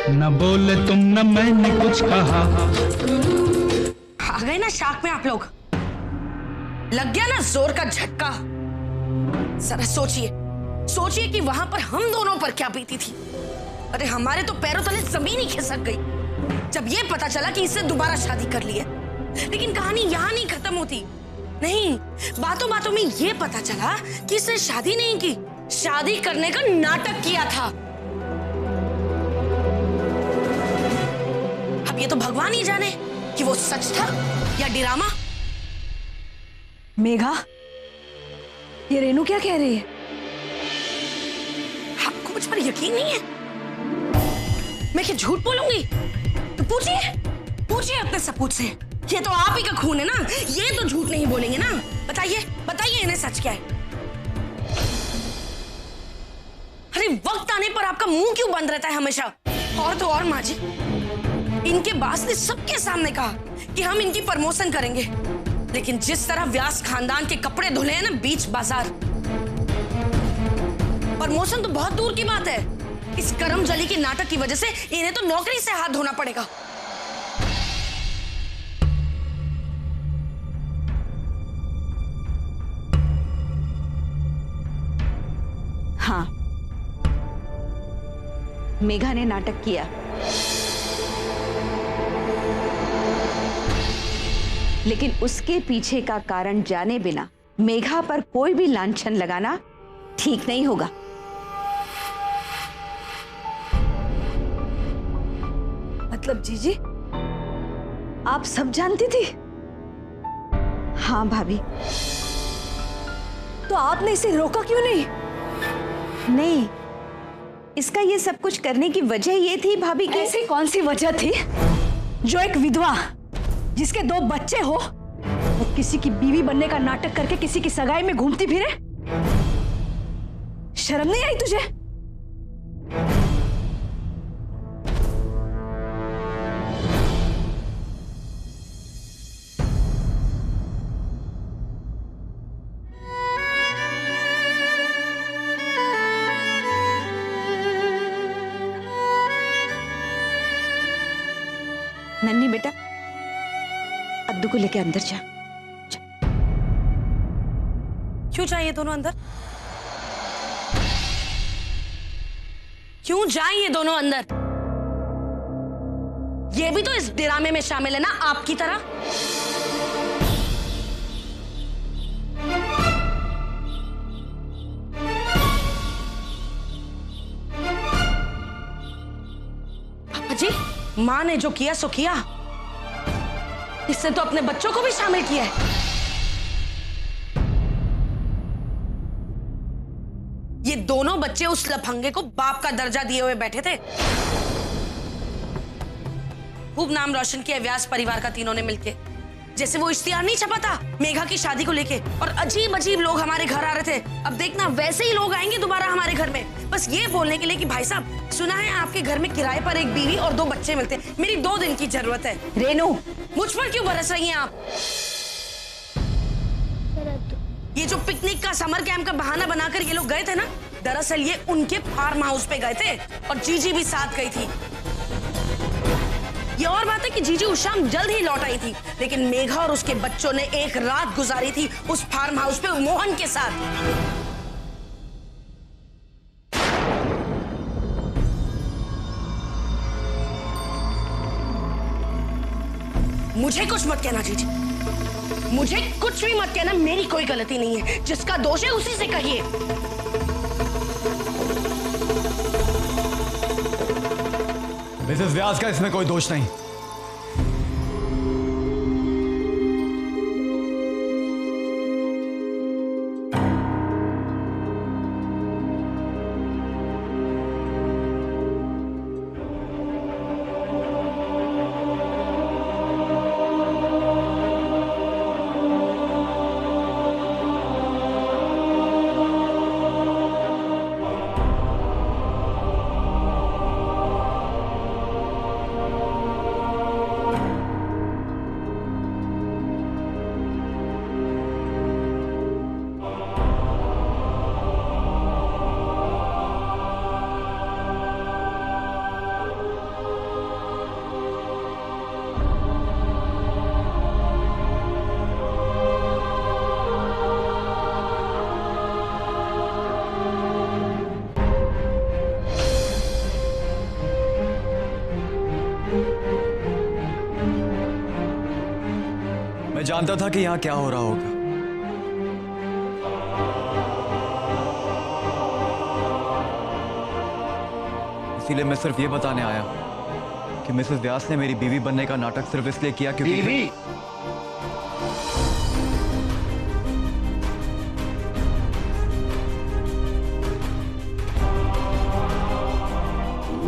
न बोले तुम न मैंने कुछ कहा। आ गए ना शाक में आप लोग, लग गया ना जोर का झटका। जरा सोचिए, सोचिए कि वहां पर हम दोनों पर क्या बीती थी। अरे हमारे तो पैरों तले जमीन ही खिसक गई जब ये पता चला कि इससे दोबारा शादी कर ली है। लेकिन कहानी यहाँ नहीं खत्म होती। नहीं, बातों बातों में ये पता चला कि इसने शादी नहीं की, शादी करने का नाटक किया था। अब ये तो भगवान ही जाने कि वो सच था या ड्रामा। मेघा, ये रेनू क्या कह रही है? आपको मुझ पर यकीन नहीं है? मैं क्या झूठ बोलूंगी? तो पूछिए, पूछिए अपने सपूत से। ये तो आप ही का खून है ना, ये तो झूठ नहीं बोलेंगे ना। बताइए, बताइए इन्हें सच क्या है। अरे वक्त आने पर आपका मुंह क्यों बंद रहता है हमेशा? और तो और माँ जी, इनके बास ने सबके सामने कहा कि हम इनकी प्रमोशन करेंगे, लेकिन जिस तरह व्यास खानदान के कपड़े धुले हैं ना बीच बाजार, प्रमोशन तो बहुत दूर की बात है। इस करमजली के नाटक की वजह से इन्हें तो नौकरी से हाथ धोना पड़ेगा। हाँ, मेघा ने नाटक किया, लेकिन उसके पीछे का कारण जाने बिना मेघा पर कोई भी लांछन लगाना ठीक नहीं होगा। मतलब जीजी, आप सब जानती थी? हाँ भाभी। तो आपने इसे रोका क्यों नहीं? नहीं, इसका ये सब कुछ करने की वजह ये थी भाभी कि ऐसी कौन सी वजह थी जो एक विधवा जिसके 2 बच्चे हो वो किसी की बीवी बनने का नाटक करके किसी की सगाई में घूमती फिरे? शर्म नहीं आई तुझे? नन्ही बेटा, अद्दू को लेके अंदर जा। क्यों चाहिए दोनों अंदर? क्यों जाएं ये दोनों अंदर? ये भी तो इस ड्रामे में शामिल है ना आपकी तरह। पापा जी, मां ने जो किया सो किया, इससे तो अपने बच्चों को भी शामिल किया है। ये दोनों बच्चे उस लफंगे को बाप का दर्जा दिए हुए बैठे थे। खूब नाम रोशन किया व्यास परिवार का तीनों ने मिलके। जैसे वो इश्तिहार नहीं छपा था मेघा की शादी को लेके, और अजीब अजीब लोग हमारे घर आ रहे थे। अब देखना वैसे ही लोग आएंगे दोबारा हमारे घर में, बस ये बोलने के लिए कि भाई साहब, सुना है आपके घर में किराए पर एक बीवी और 2 बच्चे मिलते हैं, मेरी 2 दिन की जरूरत है। रेनू, मुझ पर क्यों बरस रही हैं आप? ये जो पिकनिक का, समर कैंप का बहाना बनाकर ये लोग गए थे ना, दरअसल ये उनके फार्म हाउस पे गए थे और जीजी भी साथ गई थी। ये और बात है कि जीजी उस शाम जल्द ही लौट आई थी, लेकिन मेघा और उसके बच्चों ने एक रात गुजारी थी उस फार्म हाउस पे मोहन के साथ। मुझे कुछ मत कहना जीजी, मुझे कुछ भी मत कहना। मेरी कोई गलती नहीं है, जिसका दोष है उसी से कहिए। मिसेस व्यास का इसमें कोई दोष नहीं। मैं जानता था कि यहाँ क्या हो रहा होगा। इसीलिए मैं सिर्फ ये बताने आया कि मिसेस व्यास ने मेरी बीवी बनने का नाटक सिर्फ इसलिए किया क्योंकि बीवी?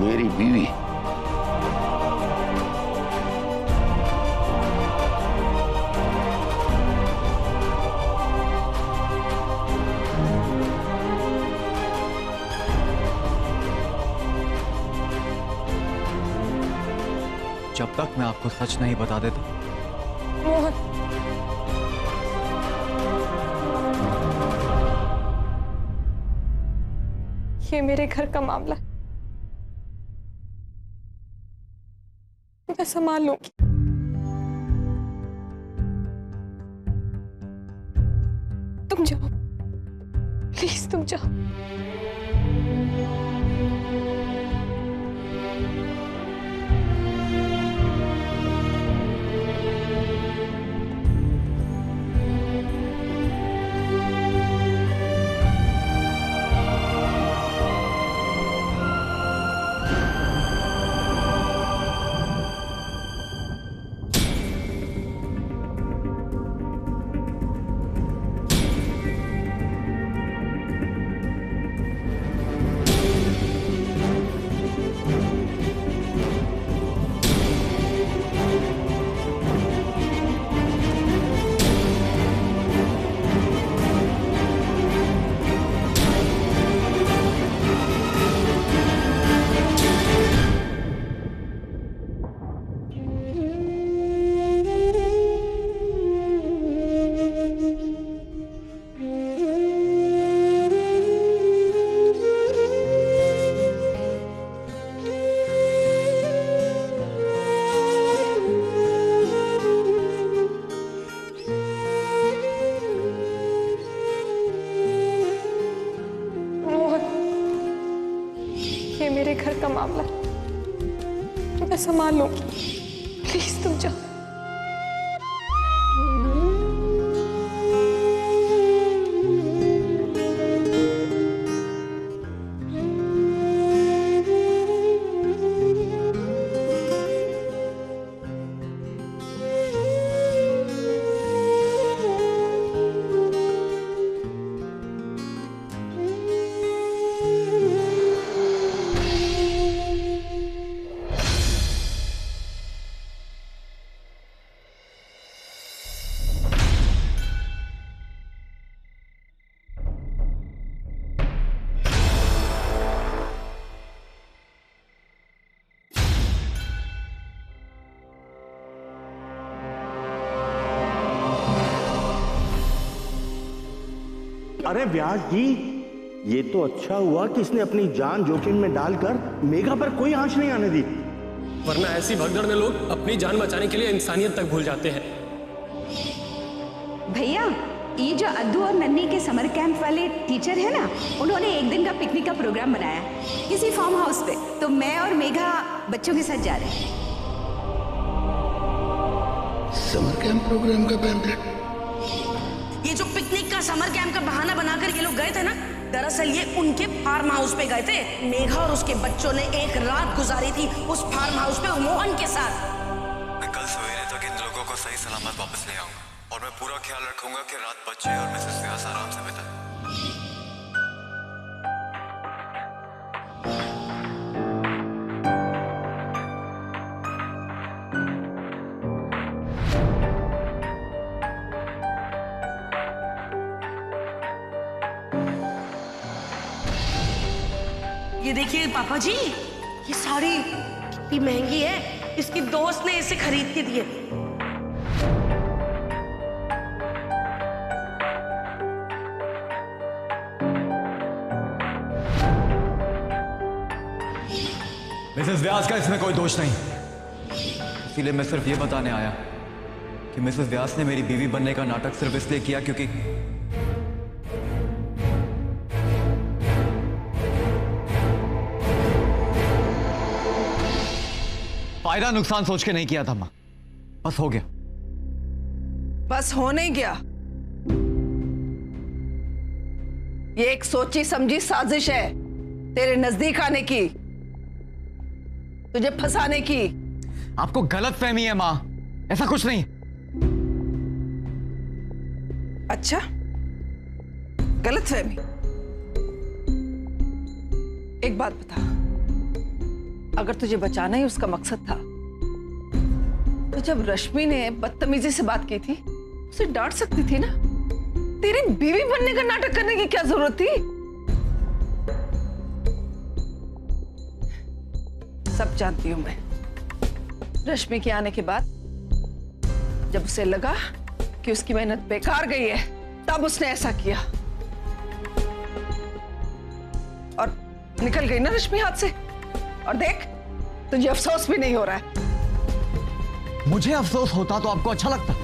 मेरी बीवी? जब तक मैं आपको सच नहीं बता देता, मोहन, ये मेरे घर का मामला है, मैं संभाल लूंगी। तुम जाओ, प्लीज तुम जाओ। ये मेरे घर का मामला है, मैं संभाल लूंगी, प्लीज तुम जाओ। अरे व्यास जी, ये तो अच्छा हुआ कि इसने अपनी जान जोखिम में डालकर मेघा पर कोई आंच नहीं आने दी, वरना ऐसी भगदड़ में लोग अपनी जान बचाने के लिए इंसानियत तक भूल जाते हैं। भैया, ये जो अद्दू और नन्ही के समर कैंप वाले टीचर है ना, उन्होंने एक दिन का पिकनिक का प्रोग्राम बनाया है किसी फार्म हाउस पे, तो मैं और मेघा बच्चों के साथ जा रहे हैं। समर कैंप प्रोग्राम का पैम्पलेट? ये जो पिकनिक का समर कैंप का बहाना बनाकर ये लोग गए थे ना, दरअसल ये उनके फार्म हाउस पे गए थे। मेघा और उसके बच्चों ने एक रात गुजारी थी उस फार्म हाउस पे मोहन के साथ। मैं कल सवेरे तक इन लोगों को सही सलामत वापस ले आऊंगा और मैं पूरा ख्याल रखूंगा कि रात बच्चे और मिसेस व्यास आराम से बिताएं। ये देखिए पापा जी, ये साड़ी कितनी महंगी है, इसकी दोस्त ने इसे खरीद के दी है। मिसेस व्यास का इसमें कोई दोष नहीं, इसीलिए मैं सिर्फ ये बताने आया कि मिसेस व्यास ने मेरी बीवी बनने का नाटक सिर्फ इसलिए किया क्योंकि फायदा नुकसान सोच के नहीं किया था मां, बस हो गया। बस हो नहीं गया। ये एक सोची समझी साजिश है तेरे नजदीक आने की, तुझे फंसाने की। आपको गलत फहमी है माँ, ऐसा कुछ नहीं। अच्छा, गलत फहमी। एक बात बता, अगर तुझे बचाना ही उसका मकसद था तो जब रश्मि ने बदतमीजी से बात की थी उसे डांट सकती थी ना। तेरी बीवी बनने का नाटक करने की क्या जरूरत थी? सब जानती हूं मैं। रश्मि के आने के बाद जब उसे लगा कि उसकी मेहनत बेकार गई है तब उसने ऐसा किया, और निकल गई ना रश्मि हाथ से। और देख, तुझे अफसोस भी नहीं हो रहा है। मुझे अफसोस होता तो आपको अच्छा लगता।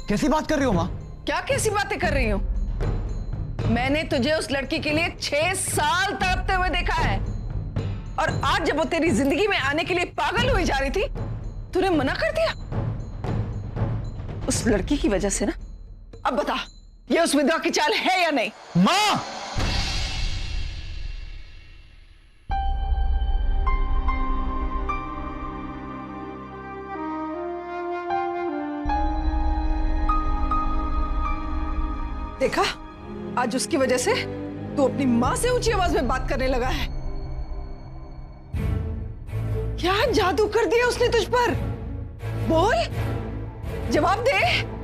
कैसी बात कर रही हो माँ? क्या कैसी बातें कर रही हूं? मैंने तुझे उस लड़की के लिए 6 साल तड़पते हुए देखा है, और आज जब वो तेरी जिंदगी में आने के लिए पागल हुई जा रही थी तूने मना कर दिया उस लड़की की वजह से ना। अब बता, ये उस विधवा की चाल है या नहीं? माँ! देखा, आज उसकी वजह से तू अपनी मां से ऊंची आवाज में बात करने लगा है। क्या जादू कर दिया उसने तुझ पर? बोल, जवाब दे।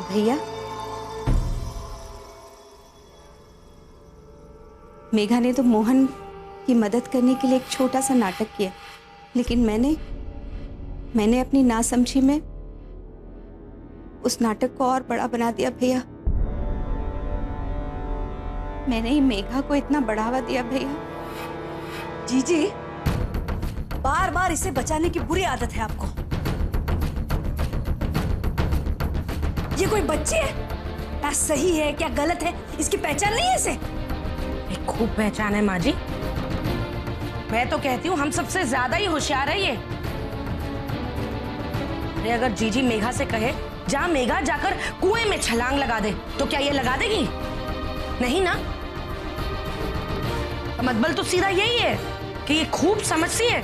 भैया, मेघा ने तो मोहन की मदद करने के लिए एक छोटा सा नाटक किया, लेकिन मैंने अपनी नासमझी में उस नाटक को और बड़ा बना दिया भैया। मैंने ही मेघा को इतना बढ़ावा दिया भैया। जीजी, बार बार इसे बचाने की बुरी आदत है आपको। ये कोई बच्ची है? क्या सही है क्या गलत है इसकी पहचान नहीं है इसे? खूब पहचान है माँ जी। मैं तो कहती हूँ हम सबसे ज्यादा ही होशियार है ये। अरे अगर जीजी मेघा से कहे जा मेघा जाकर कुएं में छलांग लगा दे, तो क्या ये लगा देगी? नहीं ना। मतलब तो सीधा यही है कि ये खूब समझती है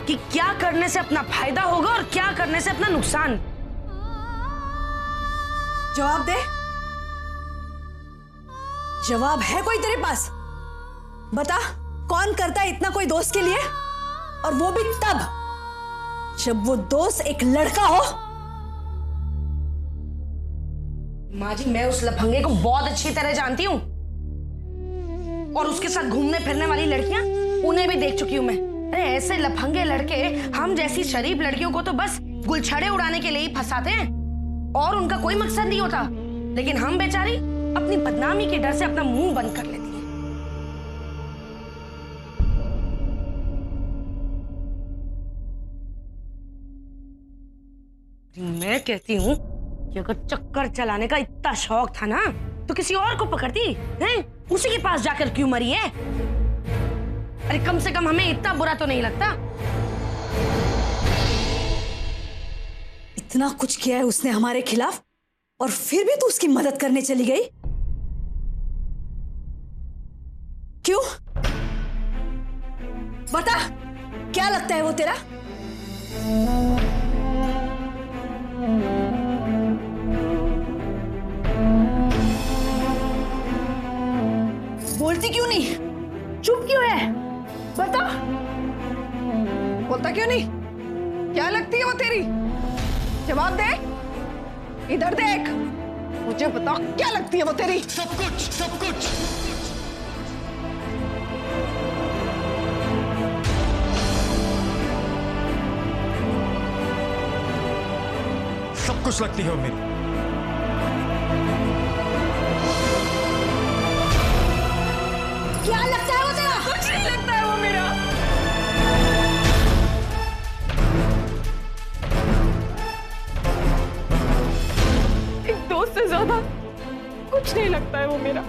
कि क्या करने से अपना फायदा होगा और क्या करने से अपना नुकसान। जवाब दे, जवाब है कोई तेरे पास? बता, कौन करता है इतना कोई दोस्त के लिए, और वो भी तब जब वो दोस्त एक लड़का हो। माँ जी, मैं उस लफंगे को बहुत अच्छी तरह जानती हूँ, और उसके साथ घूमने फिरने वाली लड़कियां उन्हें भी देख चुकी हूं मैं। अरे ऐसे लफंगे लड़के हम जैसी शरीफ लड़कियों को तो बस गुलछड़े उड़ाने के लिए ही फंसाते हैं, और उनका कोई मकसद नहीं होता। लेकिन हम बेचारी अपनी बदनामी के डर से अपना मुंह बंद कर लेती है। मैं कहती हूँ कि अगर चक्कर चलाने का इतना शौक था ना तो किसी और को पकड़ती हैं? उसी के पास जाकर क्यों मरी है? अरे कम से कम हमें इतना बुरा तो नहीं लगता। इतना कुछ किया है उसने हमारे खिलाफ, और फिर भी तू उसकी मदद करने चली गई? क्यों? बता, क्या लगता है वो तेरा? बोलती क्यों नहीं? चुप क्यों है? बता। बोलता क्यों नहीं? क्या लगती है वो तेरी? जवाब दे, इधर देख। मुझे बताओ क्या लगती है वो तेरी? सब कुछ, सब कुछ। सब कुछ लगती है वो मेरी। क्या लगता है वो तेरा? कुछ नहीं लगता है वो मेरा। एक दोस्त से ज्यादा कुछ नहीं लगता है वो मेरा।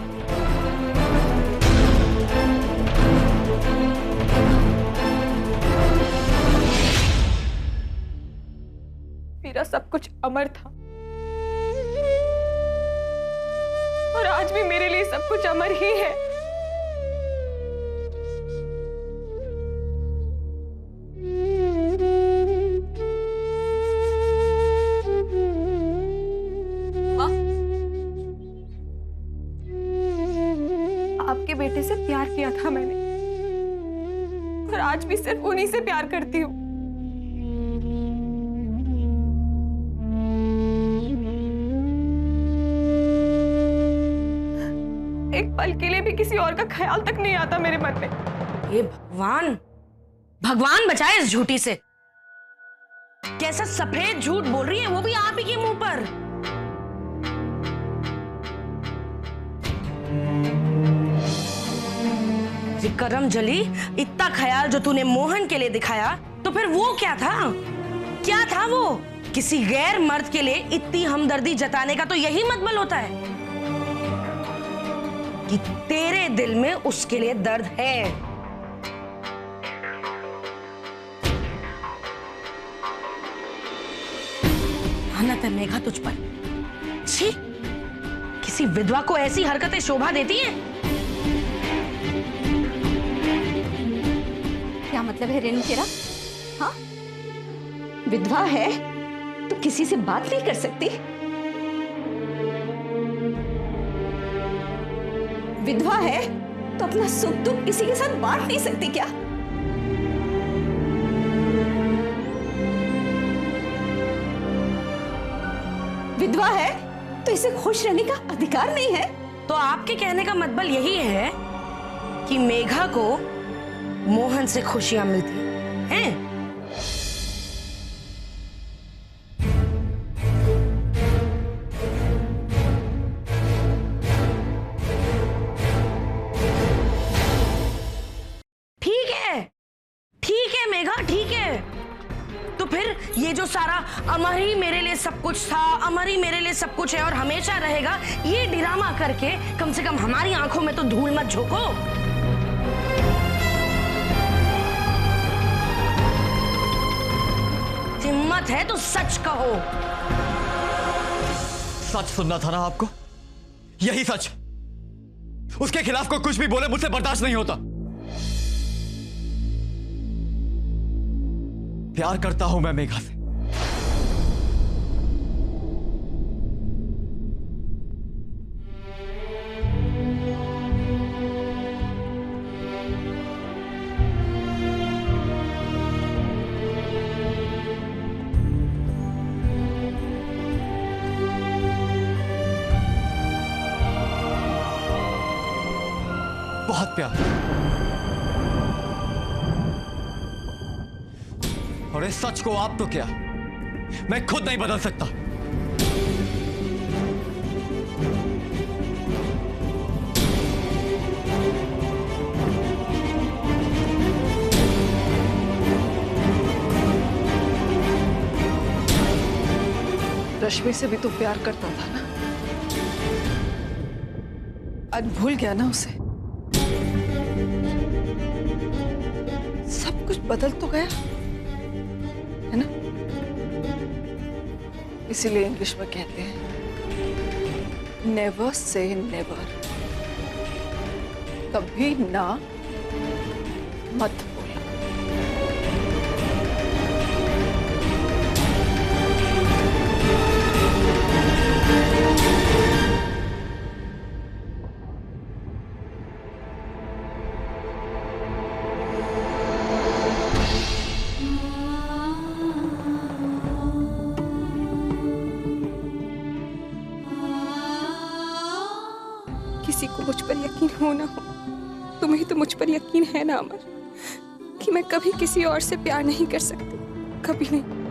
मेरा सब कुछ अमर था और आज भी मेरे लिए सब कुछ अमर ही है। आपके बेटे से प्यार किया था मैंने और आज भी सिर्फ उन्हीं से प्यार करती हूँ। एक पल के लिए भी किसी और का ख्याल तक नहीं आता मेरे मन में। हे भगवान, भगवान बचाए इस झूठी से। कैसा सफेद झूठ बोल रही है, वो भी आप ही के मुंह पर। विक्रम जली, इतना ख्याल जो तूने मोहन के लिए दिखाया, तो फिर वो क्या था? क्या था वो? किसी गैर मर्द के लिए इतनी हमदर्दी जताने का तो यही मतलब होता है कि तेरे दिल में उसके लिए दर्द है। लानत है मेघा तुझ पर। छी, किसी विधवा को ऐसी हरकतें शोभा देती हैं? क्या मतलब है रेणु तेरा? हाँ, विधवा है तो किसी से बात नहीं कर सकती? विधवा है तो अपना सुख दुख किसी के साथ बांट नहीं सकती क्या? विधवा है तो इसे खुश रहने का अधिकार नहीं है? तो आपके कहने का मतलब यही है कि मेघा को मोहन से खुशियां मिलती हैं? ठीक है मेघा, ठीक है। तो फिर ये जो सारा अमर ही मेरे लिए सब कुछ था, अमर ही मेरे लिए सब कुछ है और हमेशा रहेगा, ये ड्रामा करके कम से कम हमारी आंखों में तो धूल मत झोंको। हिम्मत है तो सच कहो। सच सुनना था ना आपको? यही सच। उसके खिलाफ कोई कुछ भी बोले मुझसे बर्दाश्त नहीं होता। प्यार करता हूं मैं मेघा से। बहुत प्यार। और इस सच को आप तो क्या, मैं खुद नहीं बदल सकता। रश्मि से भी तो प्यार करता था ना? आज भूल गया ना उसे? सब कुछ बदल तो गया है ना? इसीलिए इंग्लिश में कहते हैं नेवर से नेवर, कभी ना मत बोलो। किसी को मुझ पर यकीन हो ना हो, तुम्हें तो मुझ पर यकीन है ना अमर, कि मैं कभी किसी और से प्यार नहीं कर सकती, कभी नहीं।